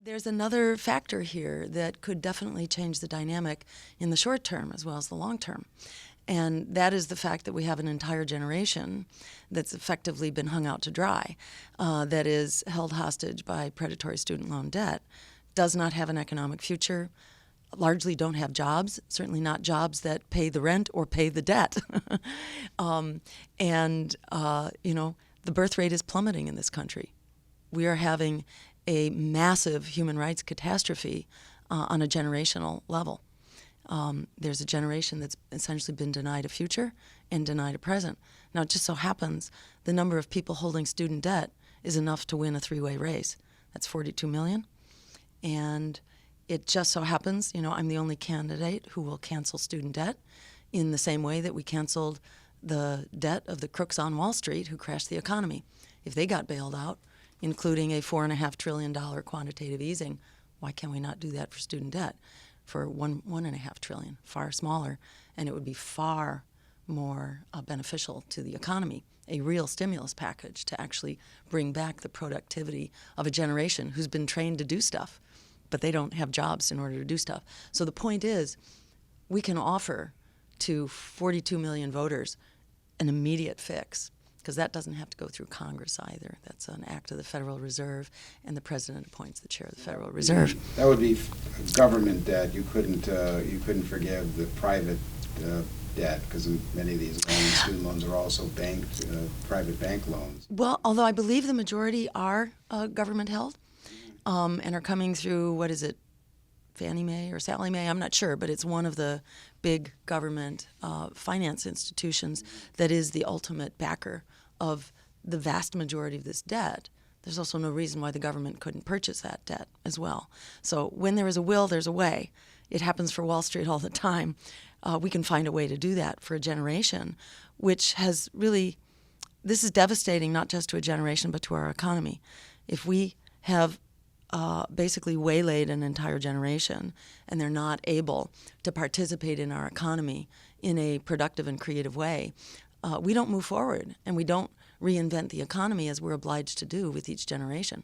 There's another factor here that could definitely change the dynamic in the short term as well as the long term. And that is the fact that we have an entire generation that's effectively been hung out to dry, that is held hostage by predatory student loan debt, does not have an economic future, largely don't have jobs, certainly not jobs that pay the rent or pay the debt. The birth rate is plummeting in this country. We are having a massive human rights catastrophe on a generational level. There's a generation that's essentially been denied a future and denied a present. Now, it just so happens the number of people holding student debt is enough to win a three-way race. That's 42 million. And it just so happens, I'm the only candidate who will cancel student debt in the same way that we canceled the debt of the crooks on Wall Street who crashed the economy. If they got bailed out, including a $4.5 trillion quantitative easing, why can't we not do that for student debt? For $1.5 trillion, far smaller, and it would be far more beneficial to the economy, a real stimulus package to actually bring back the productivity of a generation who's been trained to do stuff, but they don't have jobs in order to do stuff. So the point is, we can offer to 42 million voters an immediate fix, because that doesn't have to go through Congress either. That's an act of the Federal Reserve, and the president appoints the chair of the Federal Reserve. That would be government debt. You couldn't forgive the private debt, because many of these loans, student loans, are also banked, private bank loans. Well, although I believe the majority are government held, and are coming through, Fannie Mae or Sallie Mae, I'm not sure, but it's one of the big government finance institutions that is the ultimate backer of the vast majority of this debt. There's also no reason why the government couldn't purchase that debt as well. So when there is a will, there's a way. It happens for Wall Street all the time. We can find a way to do that for a generation, which has really, this is devastating not just to a generation but to our economy. If we have basically waylaid an entire generation and they're not able to participate in our economy in a productive and creative way, we don't move forward and we don't reinvent the economy as we're obliged to do with each generation.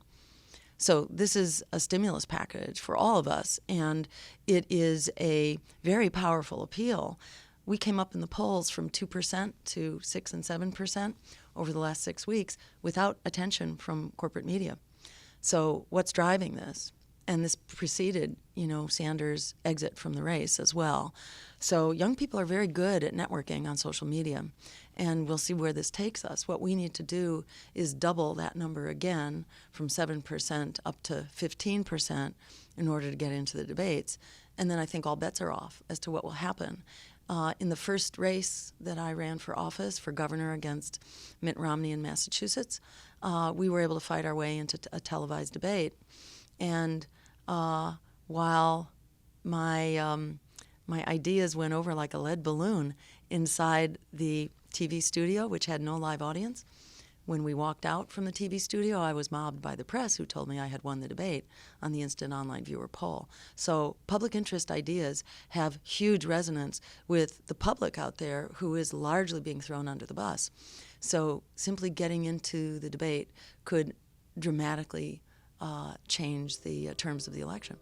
So this is a stimulus package for all of us, and it is a very powerful appeal. We came up in the polls from 2% to 6 and 7% over the last 6 weeks without attention from corporate media. So what's driving this? And this preceded, Sanders' exit from the race as well. So young people are very good at networking on social media, and we'll see where this takes us. What we need to do is double that number again from 7% up to 15% in order to get into the debates. And then I think all bets are off as to what will happen. In the first race that I ran for office, for governor against Mitt Romney in Massachusetts, we were able to fight our way into a televised debate. And while my ideas went over like a lead balloon inside the TV studio, which had no live audience, when we walked out from the TV studio, I was mobbed by the press, who told me I had won the debate on the instant online viewer poll. So public interest ideas have huge resonance with the public out there, who is largely being thrown under the bus. So simply getting into the debate could dramatically change the terms of the election.